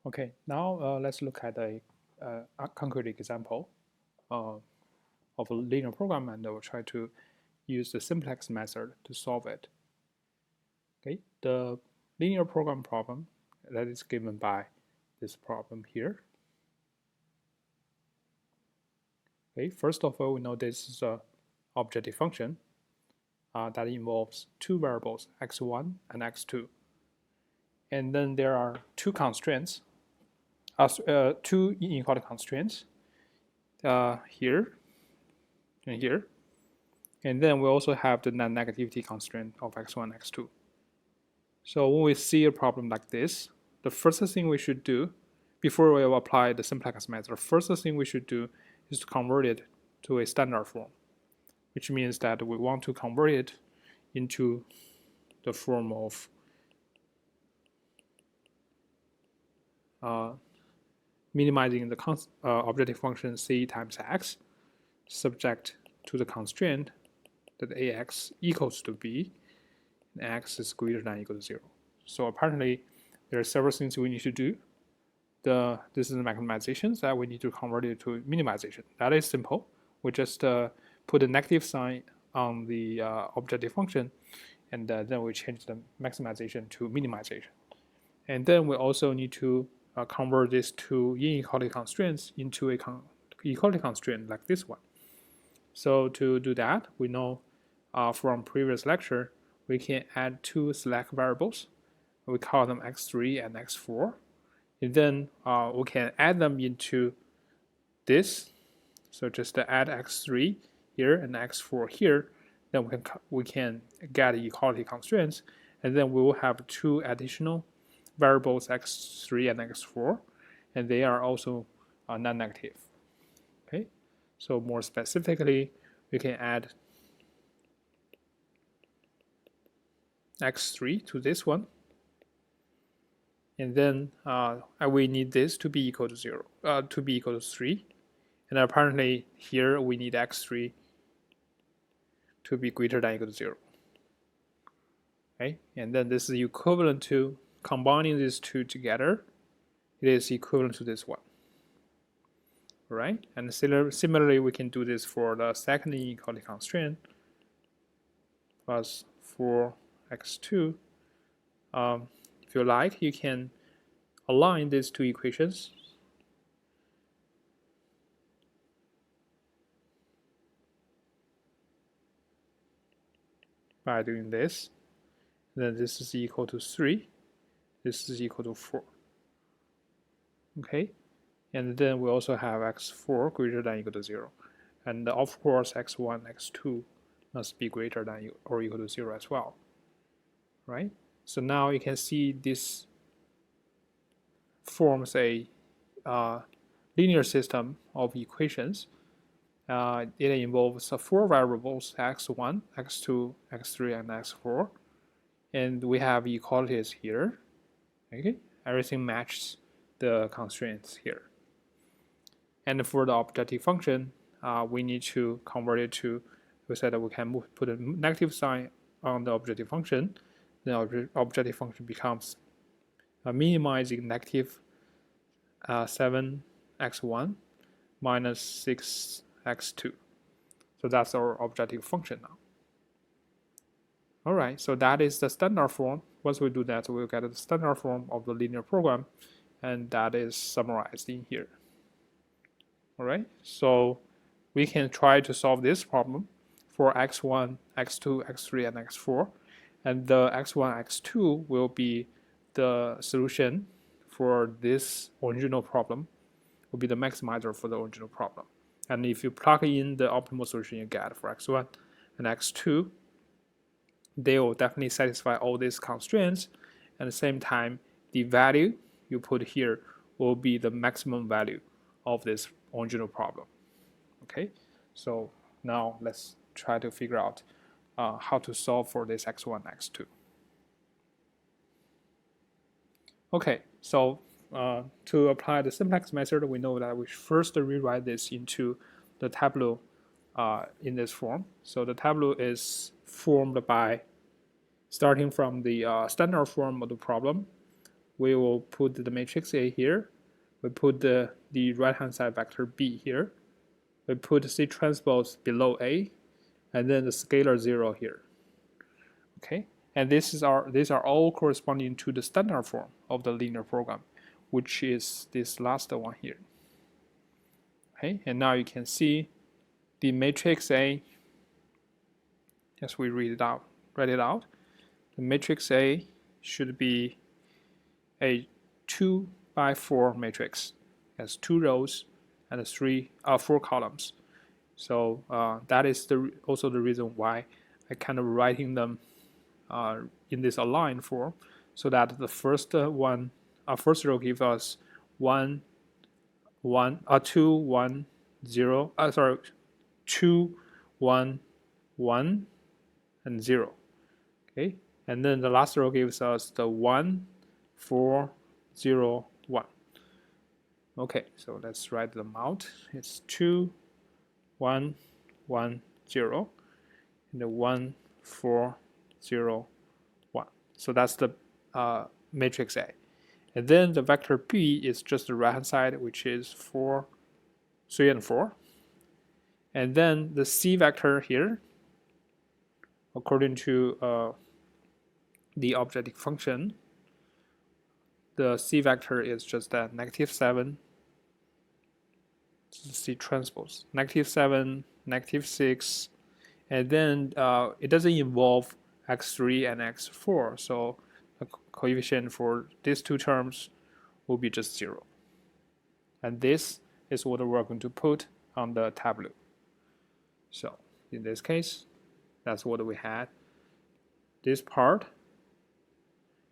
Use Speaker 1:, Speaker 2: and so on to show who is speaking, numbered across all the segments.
Speaker 1: Okay, now let's look at a concrete example of a linear program, and we'll try to use the simplex method to solve it. Okay, the linear program problem that is given by this problem here. Okay, first of all, we know this is an objective function that involves two variables, x1 and x2. And then there are two constraints, two inequality constraints here and here. And then we also have the non-negativity constraint of x1, x2. So when we see a problem like this, the first thing we should do, before we apply the simplex method, the first thing we should do is to convert it to a standard form, which means that we want to convert it into the form of minimizing the objective function c times x, subject to the constraint that ax equals to b, and x is greater than or equal to 0. So apparently, there are several things we need to do. This is the maximizations that we need to convert it to minimization. That is simple. We just put a negative sign on the objective function, and then we change the maximization to minimization. And then we also need to convert these two inequality constraints into a equality constraint like this one. So to do that, we know from previous lecture, we can add two slack variables. We call them x3 and x4. And then we can add them into this. So just add x3 here and x4 here. Then we can get equality constraints. And then we will have two additional variables, x3 and x4. And they are also non-negative. Okay. So more specifically, we can add x3 to this one. And then we need this to be equal to 0, to be equal to 3. And apparently here we need x3 to be greater than or equal to 0. Okay, and then this is equivalent to combining these two together. It is equivalent to this one. All right, and similarly we can do this for the second inequality constraint plus 4x2. If you like, you can align these two equations by doing this. Then this is equal to 3. This is equal to 4. Okay, and then we also have x4 greater than or equal to 0. And of course, x1, x2 must be greater than or equal to 0 as well. Right? So now you can see this forms a linear system of equations. It involves 4 variables, x1, x2, x3, and x4. And we have equalities here. Okay, everything matches the constraints here. And for the objective function, we need to convert it to, we said that we can put a negative sign on the objective function. The objective function becomes minimizing negative 7x1 minus 6x2. So that's our objective function now. All right, so that is the standard form. Once we do that, we'll get the standard form of the linear program, and that is summarized in here. All right, so we can try to solve this problem for x1, x2, x3, and x4. And the x1, x2 will be the solution for this original problem, will be the maximizer for the original problem. And if you plug in the optimal solution you get for x1 and x2, they will definitely satisfy all these constraints. At the same time, the value you put here will be the maximum value of this original problem. Okay, so now let's try to figure out how to solve for this x1, x2. Okay, so to apply the simplex method, we know that we first rewrite this into the tableau in this form. So the tableau is formed by starting from the standard form of the problem. we will put the matrix A here. We put the right-hand side vector B here. We put C transpose below A, and then the scalar 0 here. Okay, and these are all corresponding to the standard form of the linear program, which is this last one here. Okay, and now you can see the matrix A, as we read it out, the matrix A should be a 2x4 matrix, has 2 rows and 4 columns. So that is also the reason why I kind of writing them in this aligned form, so that the first first row gives us 2 1 0, 2 1 1 and 0. Okay, and then the last row gives us the 1 4 0 1. Okay, so let's write them out. It's 2 1 1 0 and the 1 4 0 1. So that's the matrix A. And then the vector B is just the right hand side, which is 4 3 and 4. And then the C vector here, according to the objective function, the C vector is just that -7, C transpose, -7, -6, and then it doesn't involve x3 and x4, so the coefficient for these two terms will be just 0. And this is what we're going to put on the tableau. So in this case, that's what we had. This part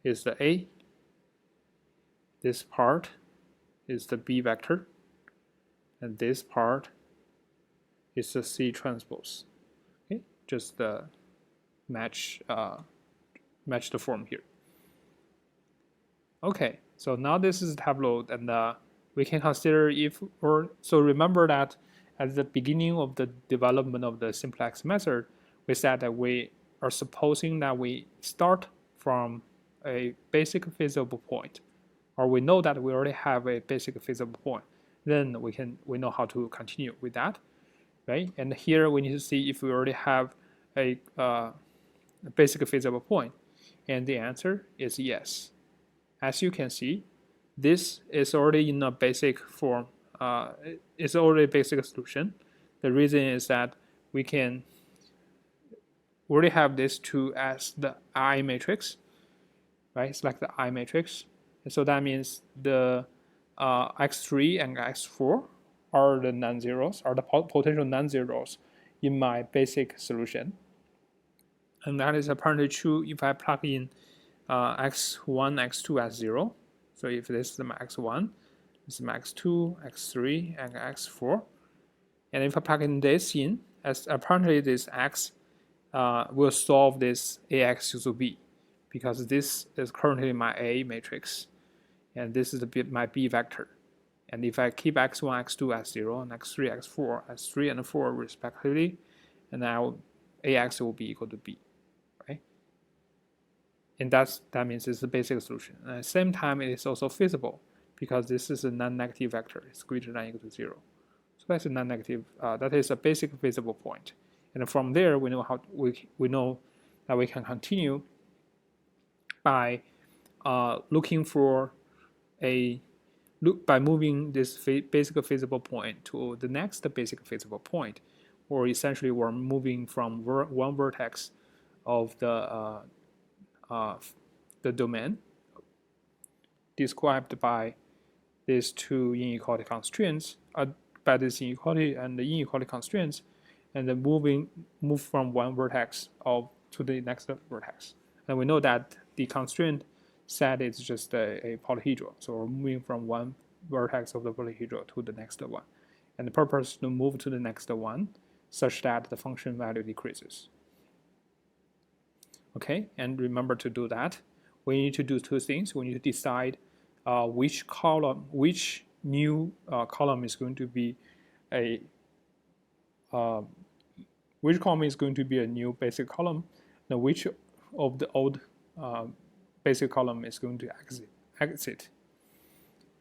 Speaker 1: is the A, this part is the B vector, and this part is the C transpose. Okay, just match the form here. Okay, so now this is tableau, and we can consider so remember that at the beginning of the development of the simplex method, we said that we are supposing that we start from a basic feasible point, or we know that we already have a basic feasible point. Then we know how to continue with that, right? And here we need to see if we already have a basic feasible point, and the answer is yes. As you can see, this is already in a basic form. It's already a basic solution. The reason is that we can already have this 2 as the I matrix, right? Select the I matrix. And so that means the x3 and x4 are the non-zeros, are the potential non-zeros in my basic solution. And that is apparently true if I plug in x1, x2 as 0. So if this is my x1, this is my x2, x3, and x4. And if I plug in this in, as apparently this x will solve this ax to b, because this is currently my A matrix, and this is my B vector. And if I keep x1, x2 as 0, and x3, x4 as 3 and 4 respectively, and now ax will be equal to b, right? And that means it's a basic solution. And at the same time, it is also feasible, because this is a non-negative vector. It's greater than or equal to 0. So that's a non-negative. That is a basic feasible point. And from there, we know we know that we can continue by looking for by moving this basic feasible point to the next basic feasible point, or essentially we're moving from one vertex of the domain described by these two inequality constraints, by this inequality and the inequality constraints, and then move from one vertex to the next vertex. And we know that the constraint set is just a polyhedral, so we're moving from one vertex of the polyhedral to the next one. And the purpose is to move to the next one such that the function value decreases. Okay, and remember to do that, we need to do two things. We need to decide which new column is going to be a new basic column, and which of the old basic column is going to exit.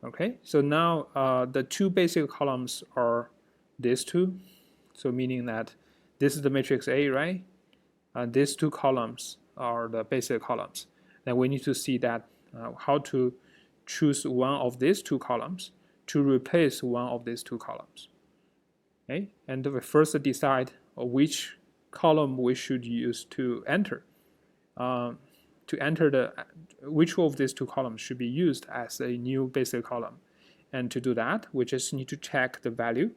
Speaker 1: Okay, so now the two basic columns are these two, so meaning that this is the matrix A, right? These two columns are the basic columns. Then we need to see that how to choose one of these two columns to replace one of these two columns. Okay, and we first decide which column we should use to enter. Which of these two columns should be used as a new basic column. And to do that, we just need to check the value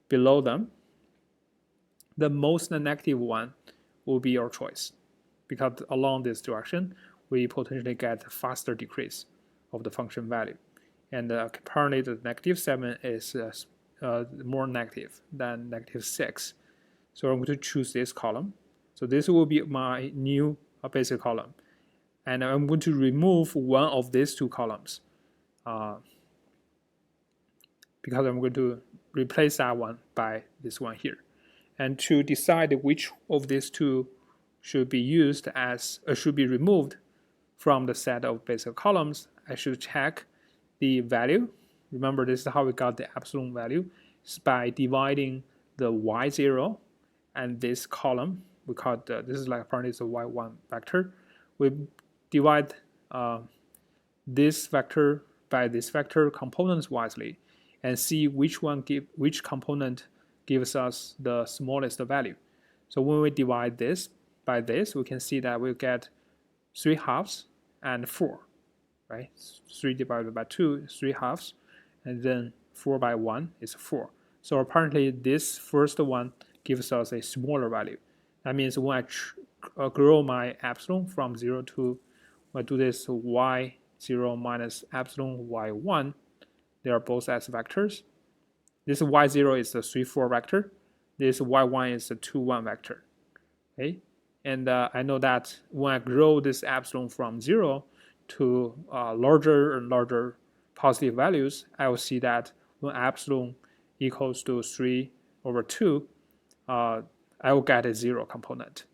Speaker 1: below them. The most negative one will be our choice, because along this direction, we potentially get a faster decrease of the function value. And apparently the -7 is more negative than -6. So I'm going to choose this column. So this will be my new basic column. And I'm going to remove one of these two columns because I'm going to replace that one by this one here. And to decide which of these two should be used as should be removed from the set of basic columns, I should check the value. Remember, this is how we got the epsilon value. It's by dividing the y0 and this column. We call it, this is like apparently it's a y1 vector. We divide this vector by this vector components wisely and see which component gives us the smallest value. So when we divide this by this, we can see that we'll get 3/2 and 4, right? 3 divided by 2 is 3/2, and then 4 by 1 is 4. So apparently this first one gives us a smaller value. That means when I grow my epsilon from 0 to, I do this y0 minus epsilon y1, they are both as vectors. This y0 is the 3, 4 vector. This y1 is the 2, 1 vector. Okay, and I know that when I grow this epsilon from 0 to larger and larger positive values, I will see that when epsilon equals to 3/2, I will get a 0 component.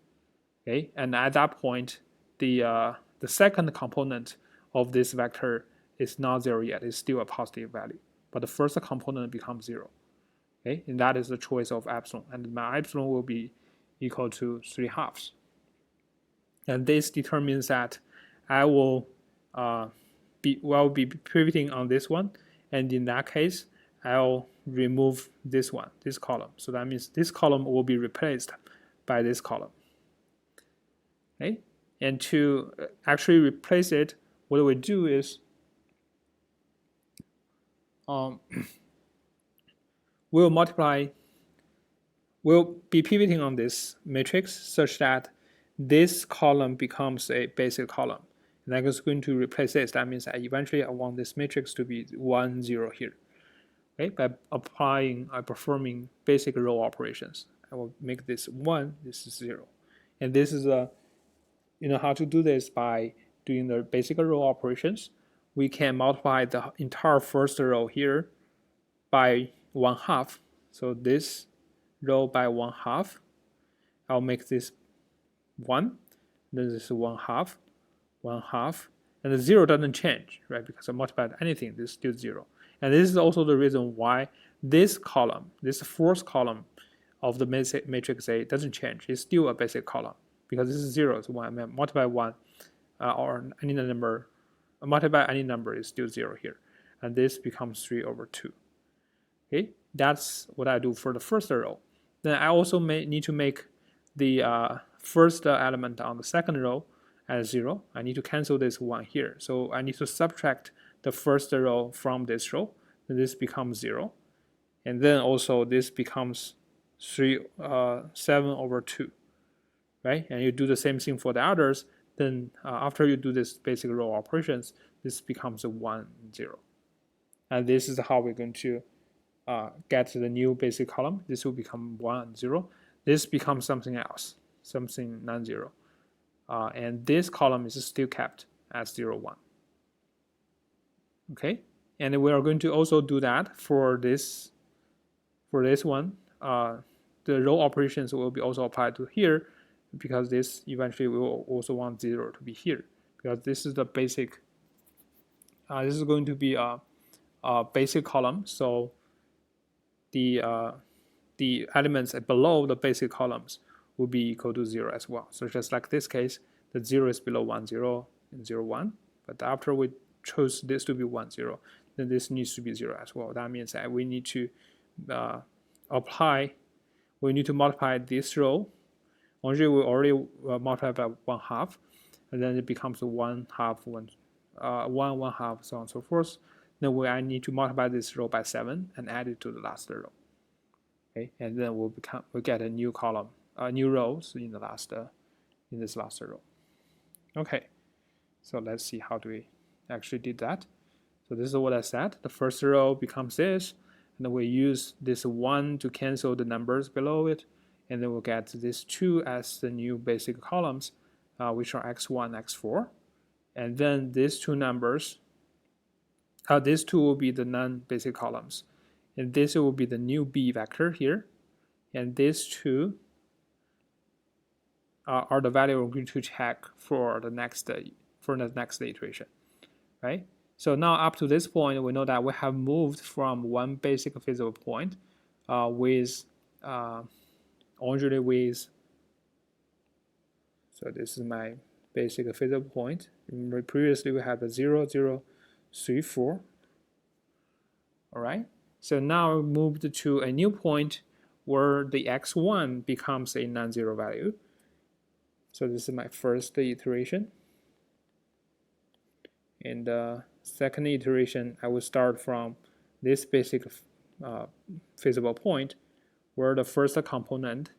Speaker 1: Okay, and at that point, the second component of this vector is not 0 yet; it's still a positive value. But the first component becomes 0. Okay, and that is the choice of epsilon, and my epsilon will be equal to 3/2. And this determines that I will be pivoting on this one, and in that case, I'll remove this one, this column. So that means this column will be replaced by this column. Okay, and to actually replace it, what we do is we'll be pivoting on this matrix such that this column becomes a basic column. And I'm just going to replace this. That means eventually I want this matrix to be 1, 0 here. Okay, by performing basic row operations, I will make this 1, this is 0. And this is how to do this by doing the basic row operations. We can multiply the entire first row here by 1/2. So this row by 1/2. I'll make this 1. Then this is 1/2, 1/2, and the 0 doesn't change, right? Because I multiplied anything, this is still 0. And this is also the reason why this column, this fourth column of the matrix A doesn't change. It's still a basic column because this is 0. So when I multiply 1 or any number, multiply any number is still 0 here. And this becomes 3/2. Okay, that's what I do for the first row. Then I also need to make the first element on the second row as 0. I need to cancel this 1 here. So I need to subtract the first row from this row. Then this becomes 0. And then also this becomes 7/2. Right? And you do the same thing for the others. Then after you do this basic row operations, this becomes a 1, 0. And this is how we're going to get the new basic column. This will become 1, 0. This becomes something else, something non-zero. And this column is still kept as 0, 1. Okay, and we are going to also do that for this one. The row operations will be also applied to here, because this eventually we will also want 0 to be here, because this is the basic this is going to be a basic column. So the elements below the basic columns will be equal to 0 as well. So just like this case, the 0 is below 1, 0, and 0, 1. But after we chose this to be 1, 0, then this needs to be 0 as well. That means that we need to multiply this row. Originally, we already multiplied by 1/2, and then it becomes 1/2, 1, 1/2, so on and so forth. Then I need to multiply this row by 7 and add it to the last row. Okay, and then we'll get a new column, new rows in this last row. Okay, so let's see how do we actually did that. So this is what I said. The first row becomes this, and then we use this 1 to cancel the numbers below it, and then we'll get this 2 as the new basic columns, which are x1, x4, and then these two numbers, these two will be the non-basic columns, and this will be the new b vector here, and these two are the value we're going to check for the next iteration, right? So now up to this point, we know that we have moved from one basic feasible point originally with, so this is my basic feasible point. Remember previously we had the 0, 0, 3, 4. All right. So now we moved to a new point where the x1 becomes a non-zero value. So this is my first iteration. In the second iteration, I will start from this basic feasible point where the first component,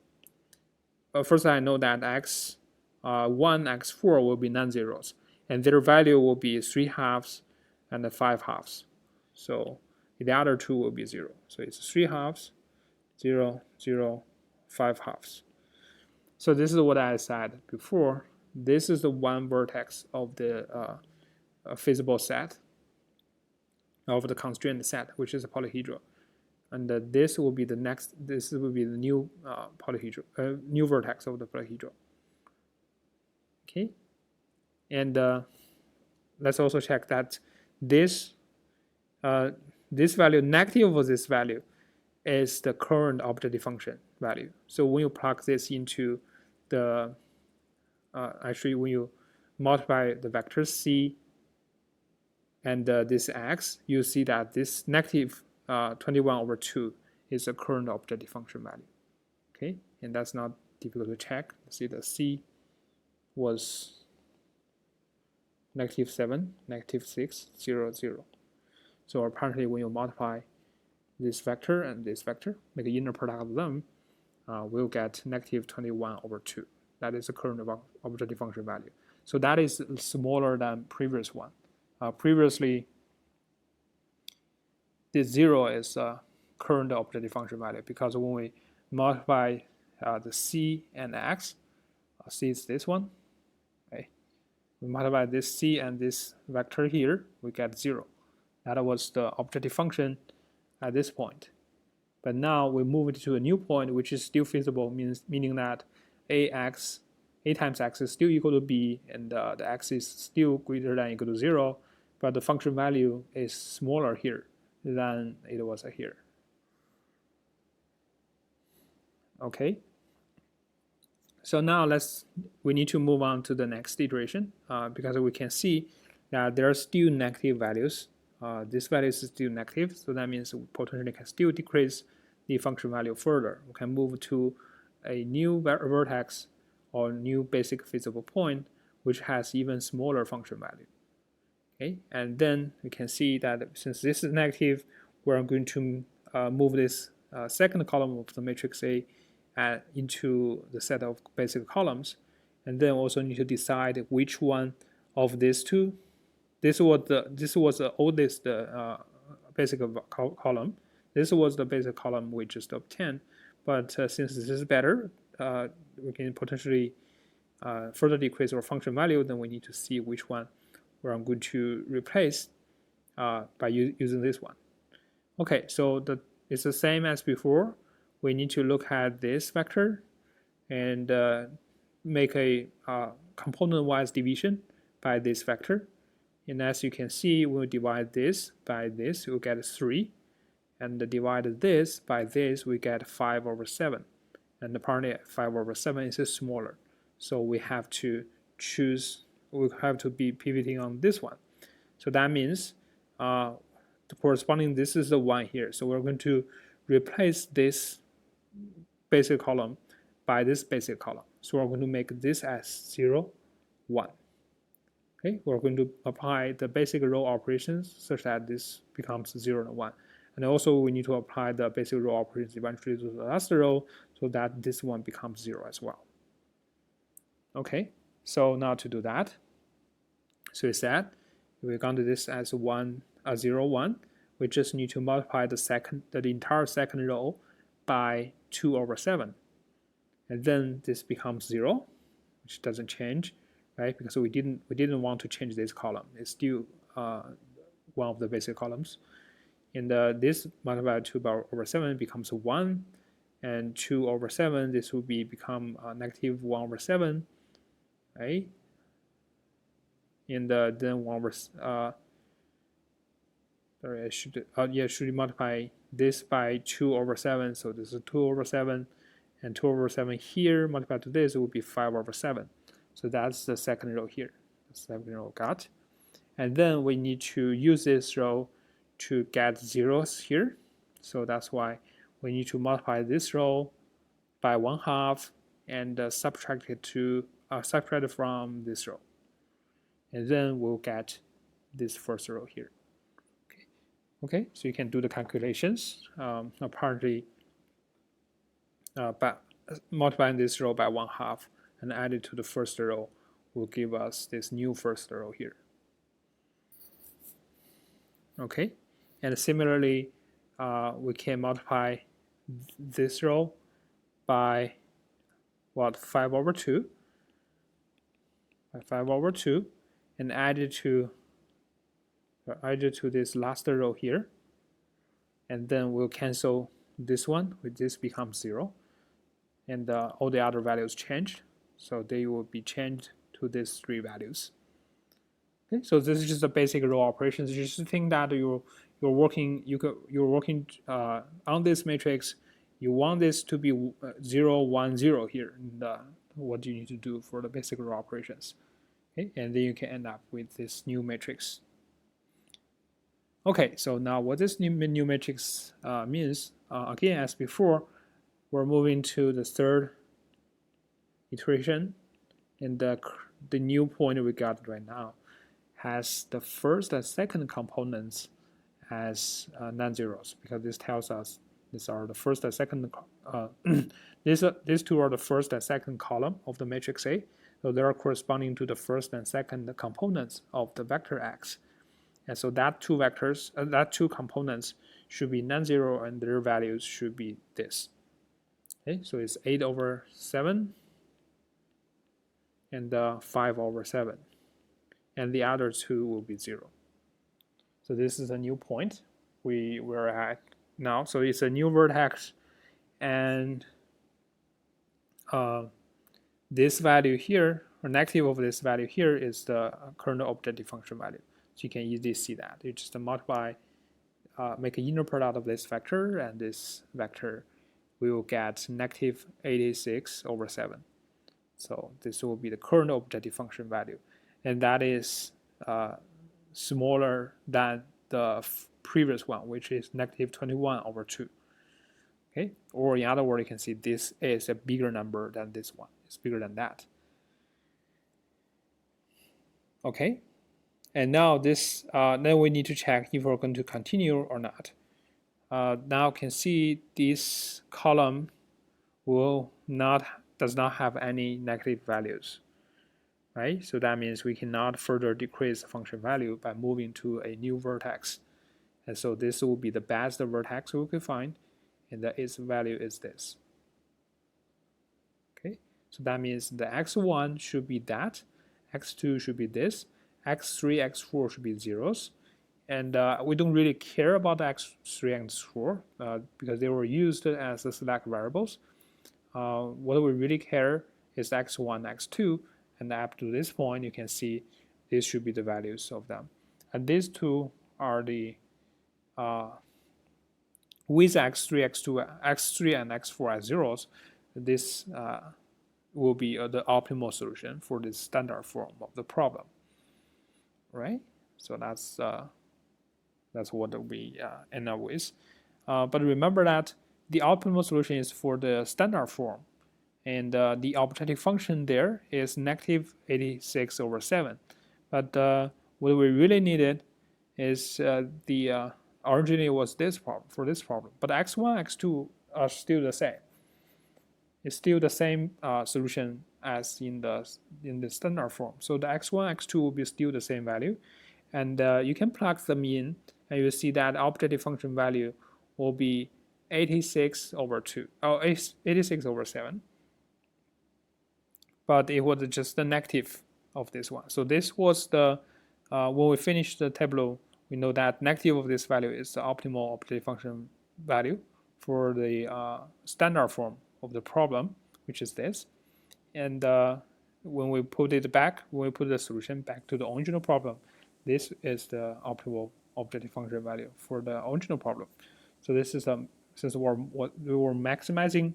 Speaker 1: first I know that x1, x4 will be non-zeros, and their value will be 3/2 and 5/2. So the other two will be 0. So it's 3/2, 0, 0, 5/2. So this is what I said before. This is the one vertex of the feasible set, of the constraint set, which is a polyhedral. And this will be the next. This will be the new polyhedral, new vertex of the polyhedral. Okay, and let's also check that this value, negative of this value, is the current objective function value. So when you plug this into the actually when you multiply the vector c and this x, you see that this negative 21/2 is the current objective function value. Okay, and that's not difficult to check. See, the c was -7, -6, 0, 0. So apparently, when you multiply this vector and this vector, make an inner product of them, we'll get -21/2. That is the current objective function value. So that is smaller than previous one. Previously, this 0 is current objective function value, because when we multiply the c and x, c is this one, okay? We multiply this c and this vector here, we get 0. That was the objective function at this point. But now we move it to a new point, which is still feasible, meaning that a times x is still equal to b, and the x is still greater than or equal to 0, but the function value is smaller here than it was here. Okay. So now we need to move on to the next iteration, because we can see that there are still negative values. This value is still negative, so that means we potentially can still decrease the function value further. We can move to a new vertex or new basic feasible point, which has even smaller function value. Okay, and then we can see that since this is negative, we're going to move this second column of the matrix A into the set of basic columns, and then also need to decide which one of these two. This was the oldest basic column. This was the basic column we just obtained, but since this is better, we can potentially further decrease our function value. Then we need to see which one we're going to replace by using this one. Okay, so it's the same as before. We need to look at this vector and make a component-wise division by this vector. And as you can see, when we divide this by this, we'll get 3. And divide this by this, we get 5/7. And apparently 5/7 is smaller. So we have to choose, we have to be pivoting on this one. So that means the corresponding, this is the 1 here. So we're going to replace this basic column by this basic column. So we're going to make this as 0, 1. Okay, we're going to apply the basic row operations such that this becomes 0 and 1. And also we need to apply the basic row operations eventually to the last row so that this one becomes 0 as well. Okay, so now to do that, so we said we're going to do this as 0, 1. We just need to multiply the entire second row by 2/7. And then this becomes 0, which doesn't change, right? Because we didn't want to change this column. It's still one of the basic columns. And this multiplied by 2/7 becomes 1, and 2/7, this will become negative 1/7, right? And then 1 sorry, I should multiply this by 2/7, so this is 2/7, and 2/7 here multiplied to this, it will be 5/7. So that's the second row here, the second row got. And then we need to use this row to get zeros here. So that's why we need to multiply this row by 1/2 and subtract it from this row. And then we'll get this first row here. Okay, so you can do the calculations. Apparently, by multiplying this row by 1/2 and add it to the first row will give us this new first row here. Okay, and similarly, we can multiply this row by 5/2, by 5/2, and add it to this last row here, and then we'll cancel this one, with this becomes 0, and all the other values changed, so they will be changed to these 3 values. Okay, so this is just the basic row operations. You just think that you're working on this matrix. You want this to be 0, 1, 0 here. And, what do you need to do for the basic row operations? Okay, and then you can end up with this new matrix. Okay, so now what this new matrix means, again, as before, we're moving to the third iteration, and the new point we got right now has the first and second components as non-zeros, because this tells us these are the first and second. These two are the first and second column of the matrix A, so they are corresponding to the first and second components of the vector X. And so that two components should be non-zero, and their values should be this. Okay, so it's 8/7 and 5/7, and the other two will be 0. So this is a new point we're at now. So it's a new vertex, and this value here, or negative of this value here, is the kernel objective function value. So you can easily see that. You just multiply, make an inner product of this vector and this vector, we will get negative 86/7. So this will be the kernel objective function value, and that is smaller than the previous one, which is negative 21/2. Okay, or in other words, you can see this is a bigger number than this one. It's bigger than that. Okay, and now this, then we need to check if we're going to continue or not. Now you can see this column does not have any negative values, right? So that means we cannot further decrease the function value by moving to a new vertex. And so this will be the best vertex we could find, and its value is this. Okay, so that means the x1 should be that, x2 should be this, x3, x4 should be zeros, and we don't really care about the x3 and x4 because they were used as the select variables. What we really care is x1, x2, and up to this point you can see these should be the values of them. and these two are the with x3, x2, x3, and x4 as zeros. This will be the optimal solution for this standard form of the problem, right? So that's what we end up with. But remember that the optimal solution is for the standard form, and the objective function there is negative 86 over 7. But what we really needed is the originally was this problem for this problem, but x1, x2 are still the same. It's still the same solution as in the standard form. So the x1, x2 will be still the same value, and you can plug them in, and you see that objective function value will be 86 over 2, 86 over 7. But it was just the negative of this one. So this was the, when we finish the tableau, we know that negative of this value is the optimal objective function value for the standard form of the problem, which is this. And when we put it back, when we put the solution back to the original problem, this is the optimal objective function value for the original problem. So this is since we were maximizing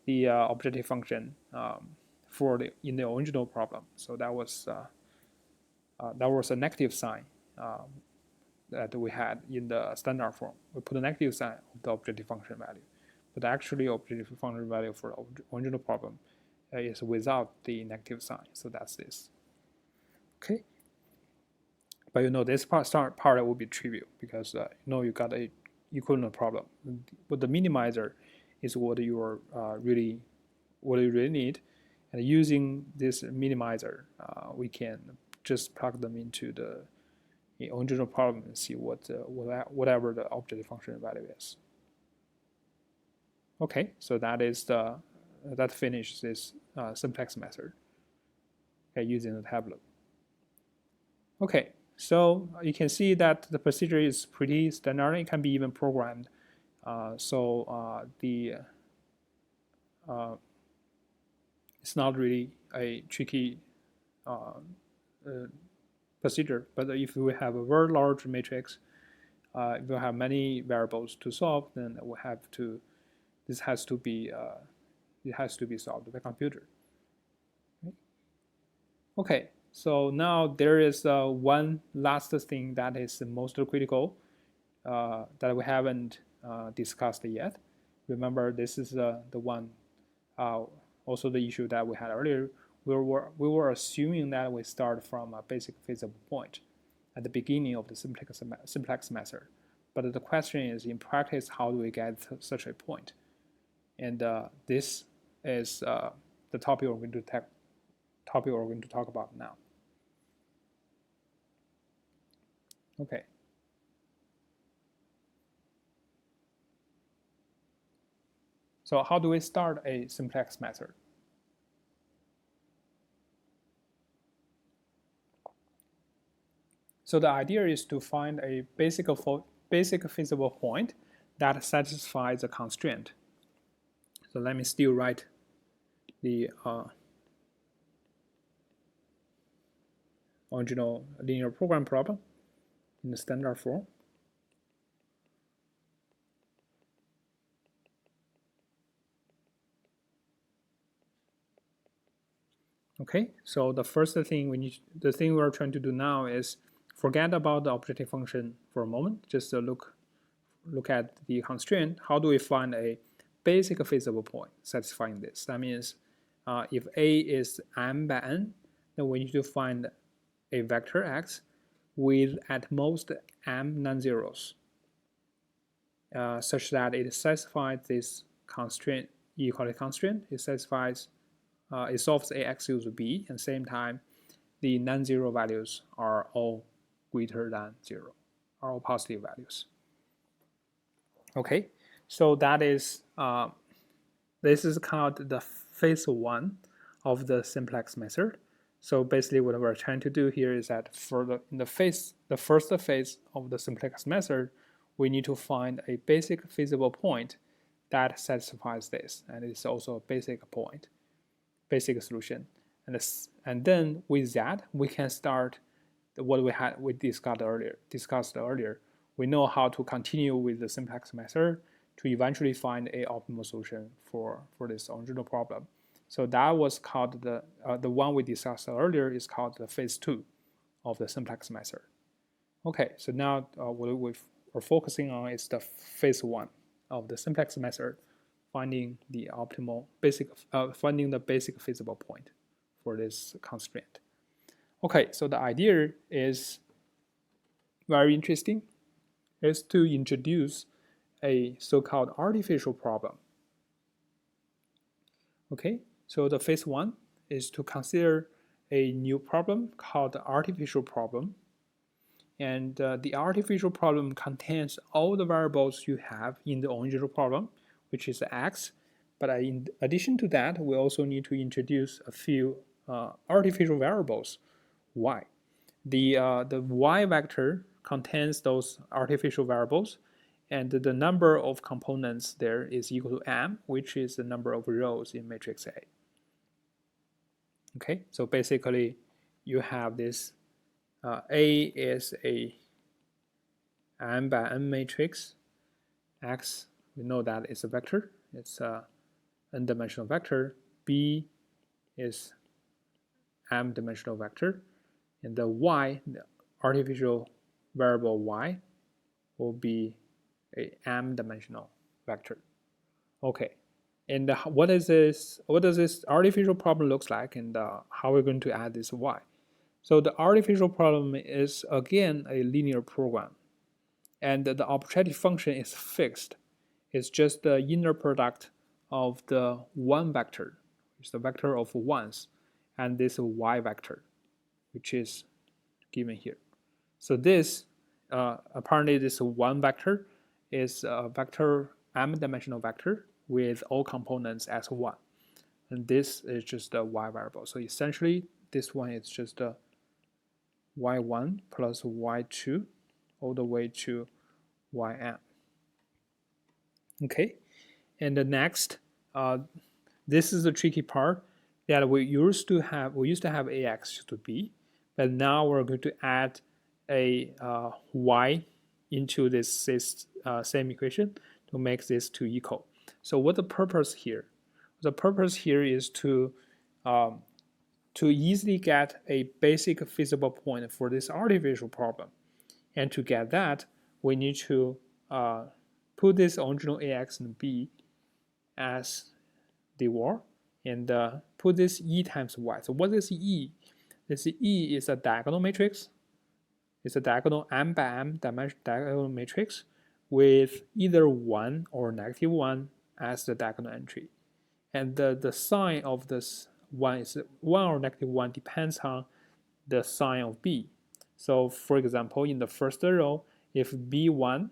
Speaker 1: the objective function in the original problem. So that was a negative sign that we had in the standard form. We put a negative sign of the objective function value, but actually objective function value for the original problem is without the negative sign. So that's this. Okay. But you know this part will be trivial because you know you got a equivalent problem. But the minimizer is what you really need. And using this minimizer, we can just plug them into the original problem and see whatever the objective function value is. Okay, so that finishes this simplex method. Okay, using the tableau. Okay, so you can see that the procedure is pretty standard. It can be even programmed. It's not really a tricky procedure, but if we have a very large matrix, if we have many variables to solve, then this has to be solved by computer. Okay, so now there is one last thing that is the most critical that we haven't discussed yet. Remember, this is the one. Also, the issue that we had earlier, we were assuming that we start from a basic feasible point at the beginning of the simplex method. But the question is, in practice, how do we get such a point? And this is the topic we're going to talk about now. Okay. So how do we start a simplex method? So the idea is to find a basic feasible point that satisfies the constraint. So let me still write the original linear program problem in the standard form. Okay, so the first thing we're trying to do now is forget about the objective function for a moment. Just look at the constraint. How do we find a basic feasible point satisfying this? That means if A is m by n, then we need to find a vector x with at most m non-zeros, such that it satisfies this constraint, inequality constraint. It satisfies, it solves ax equals b, and at the same time, the non-zero values are all greater than 0, are all positive values. Okay, so that is this is called the phase 1 of the simplex method. So basically, what we're trying to do here is that for the first phase of the simplex method, we need to find a basic feasible point that satisfies this, and it's also a basic point, basic solution. And then with that, we can start what we discussed earlier. We know how to continue with the simplex method to eventually find a optimal solution for this original problem. So that was called the one we discussed earlier is called the phase 2 of the simplex method. Okay, so now what we're focusing on is the phase 1 of the simplex method, finding the finding the basic feasible point for this constraint. Okay, so the idea is very interesting, is to introduce a so-called artificial problem. Okay, so the phase 1 is to consider a new problem called the artificial problem. And the artificial problem contains all the variables you have in the original problem, which is x. But in addition to that, we also need to introduce a few artificial variables, y. The y vector contains those artificial variables, and the number of components there is equal to m, which is the number of rows in matrix A. Okay, so basically you have this A is a m by n matrix. X, we know that it's a vector. It's a n-dimensional vector. B is m-dimensional vector. And the y, the artificial variable y, will be a m-dimensional vector. Okay, and what does this artificial problem looks like, and how we're going to add this y? So the artificial problem is again a linear program, and the objective function is fixed. It's just the inner product of the one vector, it's the vector of ones, and this y vector, which is given here. So this, apparently this one vector is a vector, m-dimensional vector with all components as 1. And this is just a y variable. So essentially, this one is just a y1 plus y2 all the way to ym. Okay, and the next, this is the tricky part that we used to have ax to b, but now we're going to add a y into this same equation to make this to equal. So what the purpose here? The purpose here is to easily get a basic feasible point for this artificial problem. And to get that, we need to put this original ax and b as the var, and put this e times y. So what is e? This e is a diagonal matrix. It's a diagonal m by m diagonal matrix with either 1 or -1 as the diagonal entry. And the sign of this 1 is 1 or -1 depends on the sign of b. So for example, in the first row, if b1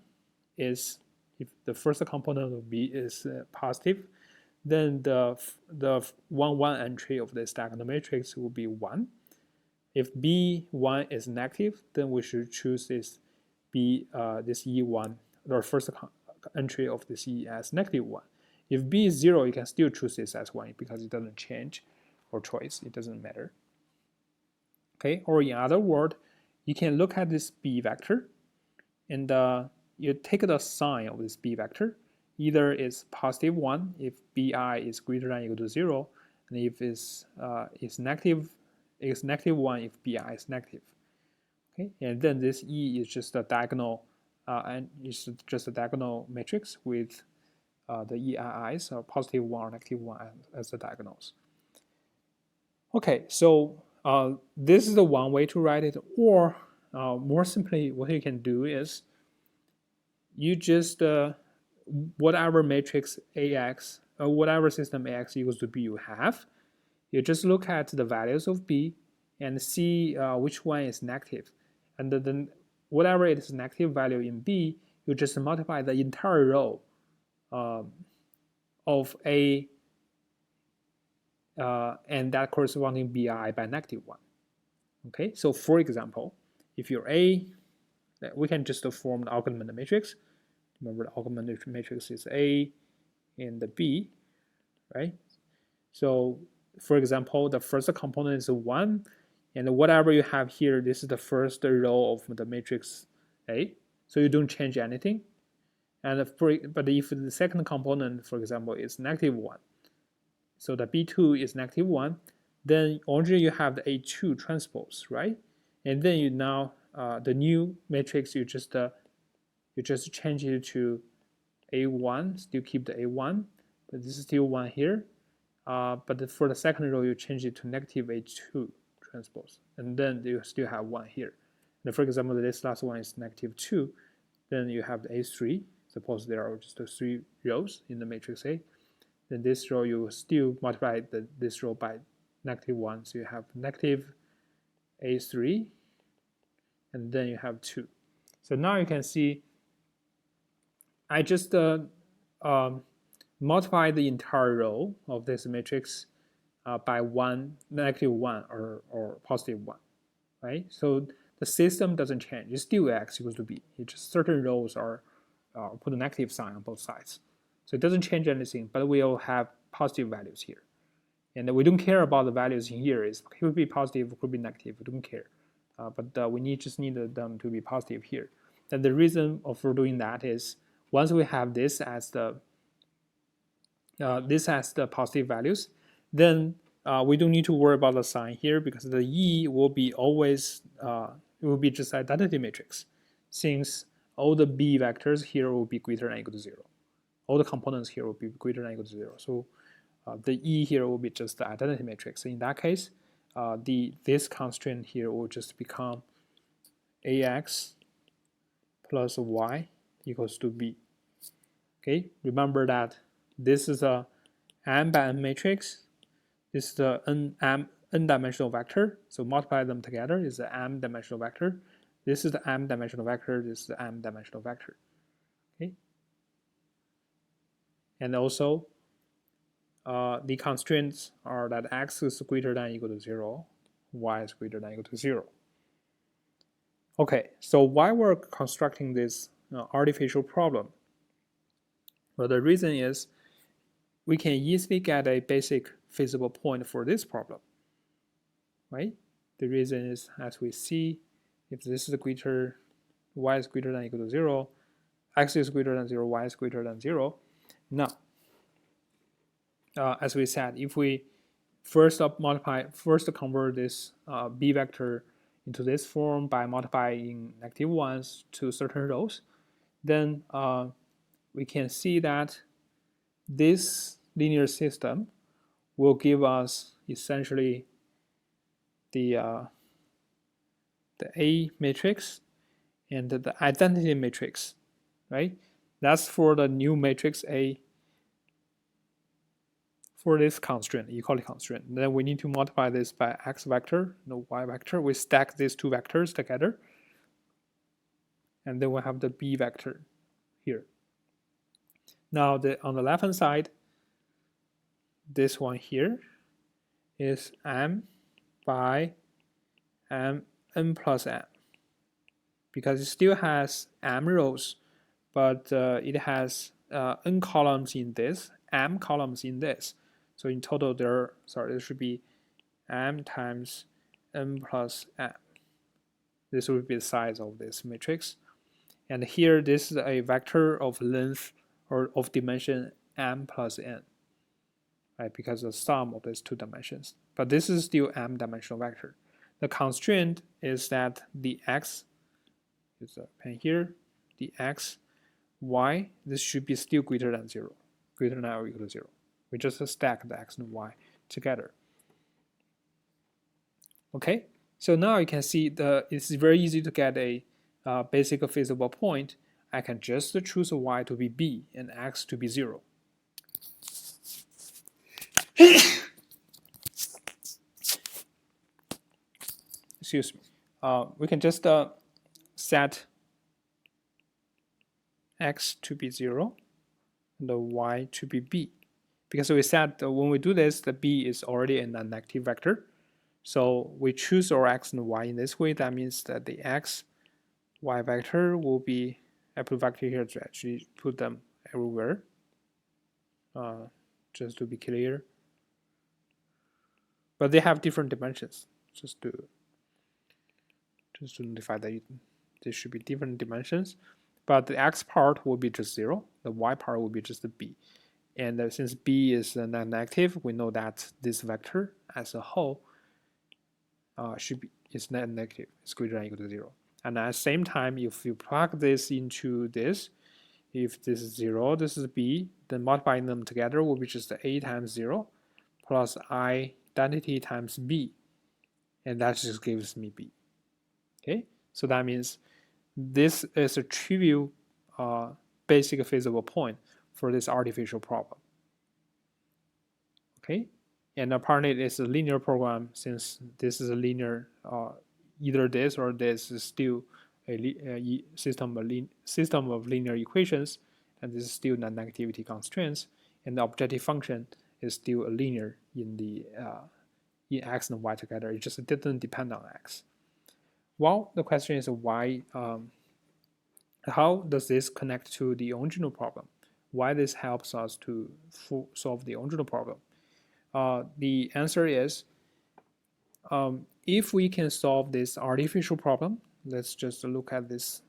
Speaker 1: is, if the first component of b is positive, then the 1, 1 entry of this diagonal matrix will be 1. If b1 is negative, then we should choose this this e1, or first entry of this e as -1. If b is 0, you can still choose this as 1 because it doesn't change our choice. It doesn't matter. Okay, or in other words, you can look at this b vector, and you take the sign of this b vector. Either it's +1 if bi is greater than or equal to 0, and if it's negative, it's -1 if bi is negative. Okay, and then this e is just a diagonal, and it's just a diagonal matrix with the ei's, so +1 or -1 as the diagonals. Okay, so this is the one way to write it, or more simply, what you can do is you just whatever matrix ax, or whatever system ax equals to b you have, you just look at the values of b and see which one is negative, and then whatever it is negative value in b, you just multiply the entire row of a and that corresponding bi by -1. Okay, so for example, if your a, we can just form the augmented matrix. Remember, the augmented matrix is a and the b, right? So for example, the first component is 1. And whatever you have here, this is the first row of the matrix A. So you don't change anything. But if the second component, for example, is -1, so the B2 is -1, then originally you have the A2 transpose, right? And then you now the new matrix you just change it to A1, still keep the A1, but this is still 1 here. But for the second row, you change it to -A2 transpose, and then you still have 1 here. And for example, this last one is -2, then you have the A3. Suppose there are just 3 rows in the matrix A. Then this row you still multiply this row by -1, so you have -A3, and then you have 2. So now you can see I just multiply the entire row of this matrix by -1 or +1, right? So the system doesn't change. It's still x equals to b. It's just certain rows are put a negative sign on both sides. So it doesn't change anything, but we'll have positive values here. And we don't care about the values in here. It could be positive, it could be negative. We don't care. But we just need them to be positive here. And the reason for doing that is once we have this as the positive values, then we don't need to worry about the sign here because the E will be always it will be just identity matrix, since all the B vectors here will be greater than or equal to 0. All the components here will be greater than or equal to 0. So the E here will be just the identity matrix. In that case, this constraint here will just become AX plus Y equals to B. Okay, remember that this is a m by n matrix. This is the n-dimensional vector. So multiply them together is the m-dimensional vector. This is the m-dimensional vector. This is the m-dimensional vector. Okay, and also the constraints are that x is greater than or equal to 0, y is greater than or equal to 0. Okay, so why we're constructing this artificial problem? Well, the reason is we can easily get a basic feasible point for this problem, right? The reason is, as we see, if this is greater, y is greater than or equal to 0, x is greater than 0, y is greater than 0. Now, as we said, if we first convert this b vector into this form by multiplying -1s to certain rows, then we can see that this linear system will give us essentially the A matrix and the identity matrix, right? That's for the new matrix A for this constraint, equality constraint. Then we need to multiply this by x vector, no y vector. We stack these two vectors together, and then we have the b vector here. Now, on the left-hand side, this one here is m by n plus m, because it still has m rows, but it has n columns in this, m columns in this. So in total, there should be m times n plus m. This will be the size of this matrix. And here, this is a vector of length or of dimension m plus n, right? Because of the sum of these two dimensions. But this is still m-dimensional vector. The constraint is that the x is a pen here, the x, y, this should be still greater than 0, greater than or equal to 0. We just stack the x and y together. Okay, so now you can see it's very easy to get a basic feasible point. I can just choose y to be b and x to be 0. Excuse me. We can just set x to be 0 and the y to be b. Because we said when we do this, the b is already a non-negative vector. So we choose our x and y in this way. That means that the x, y vector will be, I put vector here to actually put them everywhere, just to be clear. But they have different dimensions, just to just to notify that there should be different dimensions. But the x part will be just 0. The y part will be just b. And since b is non-negative, we know that this vector as a whole is negative. It's greater than or equal to 0. And at the same time, if you plug this into this, if this is 0, this is b, then multiplying them together will be just a times 0 plus identity times b. And that just gives me b. Okay, so that means this is a trivial basic feasible point for this artificial problem. Okay, and apparently it's a linear program. Since this is a linear, either this or this is still a system of linear equations, and this is still non-negativity constraints, and the objective function is still a linear in the in x and y together. It just didn't depend on x. Well, the question is why? How does this connect to the original problem? Why this helps us to solve the original problem? The answer is, if we can solve this artificial problem, let's just look at this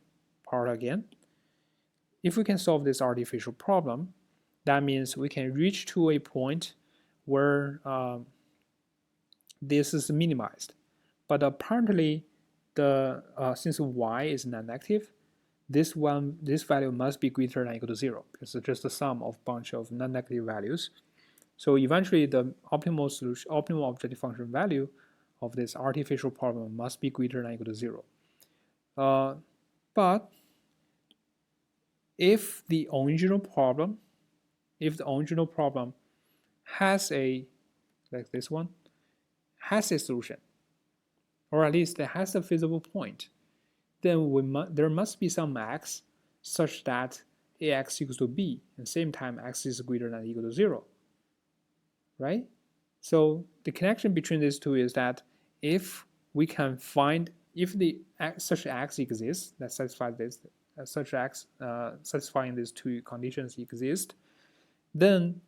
Speaker 1: part again. If we can solve this artificial problem, that means we can reach to a point where this is minimized. But apparently, since y is non-negative, this value must be greater than or equal to 0, because it's just the sum of a bunch of non-negative values. So eventually, the optimal objective function value of this artificial problem must be greater than or equal to 0. But if the original problem has a, like this one, has a solution, or at least it has a feasible point, then there must be some x such that ax equals to b, and same time x is greater than or equal to 0. Right? So the connection between these two is that if we can find, if such x exists that satisfies this, such x satisfying these two conditions exist, then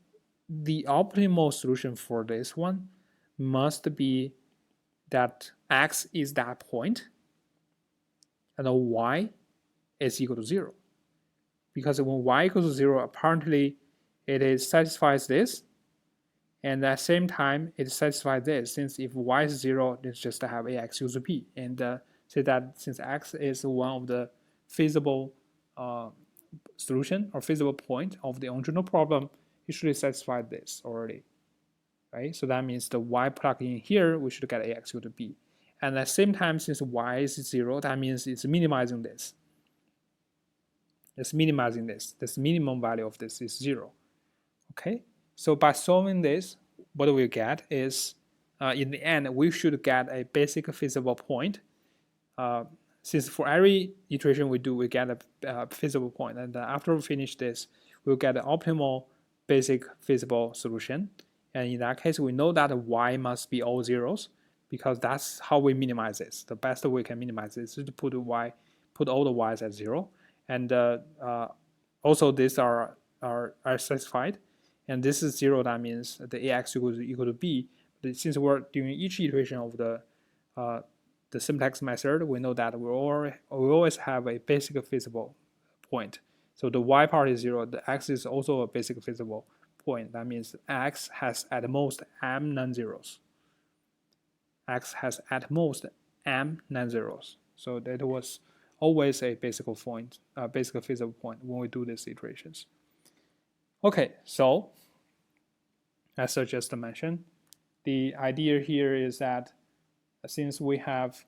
Speaker 1: the optimal solution for this one must be that x is that point and y is equal to 0. Because when y equals to 0, apparently it satisfies this, and at the same time it satisfies this. Since if y is 0, it's just to have ax equals to b. And say that since x is one of the feasible solution or feasible point of the original problem, it should satisfy this already. Right? So that means the y plugged in here, we should get ax equal to b. And at the same time, since y is 0, that means it's minimizing this. It's minimizing this. This minimum value of this is 0. Okay? So by solving this, what we get is, in the end, we should get a basic feasible point. Since for every iteration we do, we get a feasible point. And after we finish this, we'll get an optimal basic feasible solution. And in that case, we know that y must be all zeros, because that's how we minimize this. The best way we can minimize this is to put all the y's at 0. And also these are satisfied. And this is 0, that means the ax equal to b. But since we're doing each iteration of the simplex method, we know that we always have a basic feasible point. So the y part is 0, the x is also a basic feasible point. That means x has at most m non-zeros. X has at most m non-zeros. So that was always a basic feasible point when we do these iterations. Okay, so as I just mentioned, the idea here is that since we have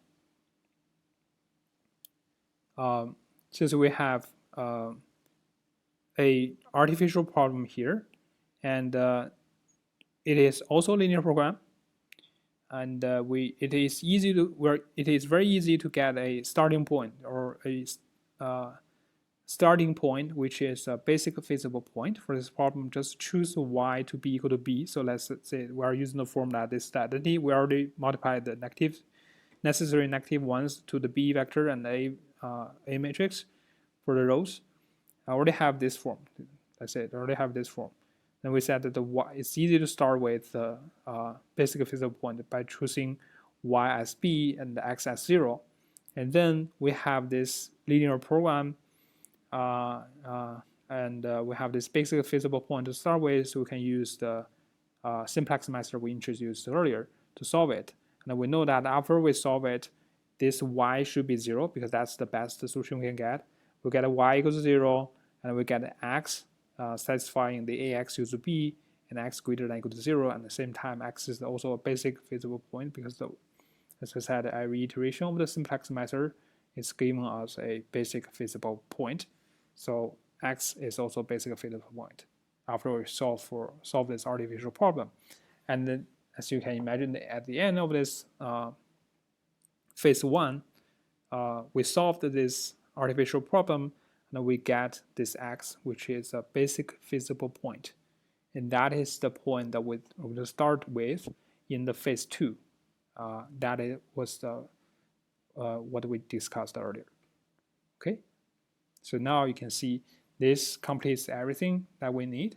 Speaker 1: a artificial problem here, and it is also a linear program, and it is very easy to get a starting point, or a starting point which is a basic feasible point for this problem. Just choose y to be equal to b. So let's say we are using the formula this identity. We already multiplied the necessary negative ones to the b vector and a matrix for the rows. I already have this form. Let's say I already have this form. Then we said that it's easy to start with the basic feasible point by choosing y as b and x as 0. And then we have this linear program, and we have this basic feasible point to start with, so we can use the simplex method we introduced earlier to solve it. And we know that after we solve it, this y should be 0 because that's the best solution we can get. We get a y equals 0, and we get x satisfying the ax equals to b, and x greater than equal to 0. At the same time, x is also a basic feasible point because, as I said, every iteration of the simplex method is giving us a basic feasible point. So x is also a basic feasible point after we solve this artificial problem. And then, as you can imagine, at the end of this phase 1, we solved this artificial problem, and we get this x, which is a basic feasible point. And that is the point that we're going to start with in the phase 2. That was what we discussed earlier. Okay, so now you can see this completes everything that we need.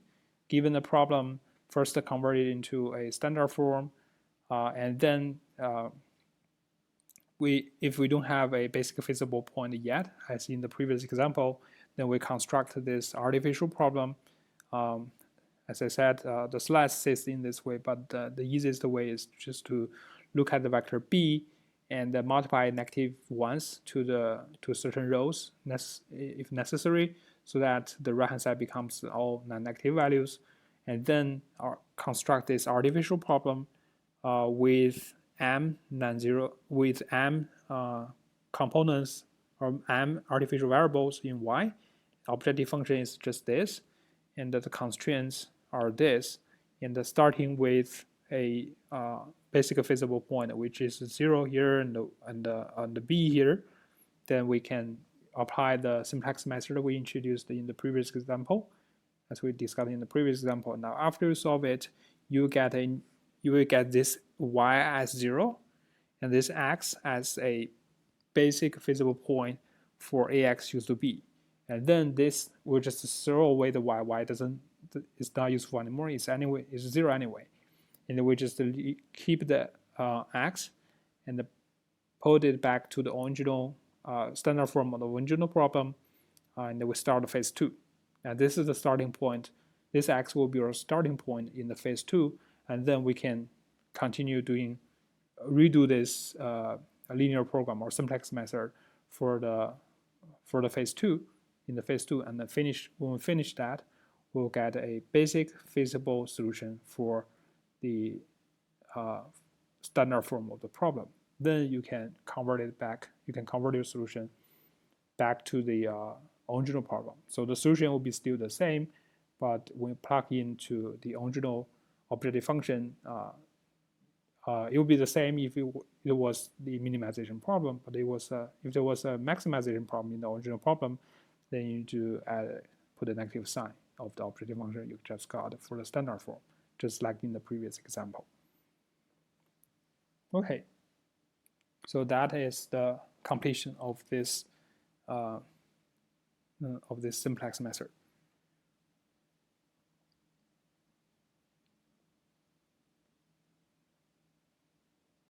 Speaker 1: Given the problem, first convert it into a standard form, and then if we don't have a basic feasible point yet, as in the previous example, then we construct this artificial problem. As I said, the slide says in this way, but the easiest way is just to look at the vector b and multiply negative ones to certain rows if necessary, so that the right hand side becomes all non-negative values, and then construct this artificial problem with m non-zero, with m components or m artificial variables in y. Objective function is just this, and the constraints are this, and starting with a basic feasible point, which is 0 here and the b here, then we can apply the simplex method we introduced in the previous example, as we discussed in the previous example. Now, after you solve it, you will get this y as 0, and this x as a basic feasible point for ax used to b. And then this will just throw away the y. It's not useful anymore. It's 0 anyway. And then we just keep the x and put it back to the original standard form of the original problem, and then we start phase 2. And this is the starting point. This x will be our starting point in the phase 2, and then we can continue redo this linear program or simplex method for the phase 2 in the phase 2, and then when we finish that, we'll get a basic feasible solution for the standard form of the problem. Then you can convert it back. You can convert your solution back to the original problem. So the solution will be still the same, but when you plug into the original objective function, it will be the same if it was the minimization problem. But if there was a maximization problem in the original problem, then you need to put a negative sign of the objective function you just got for the standard form, just like in the previous example. Okay, so that is the completion of this simplex method.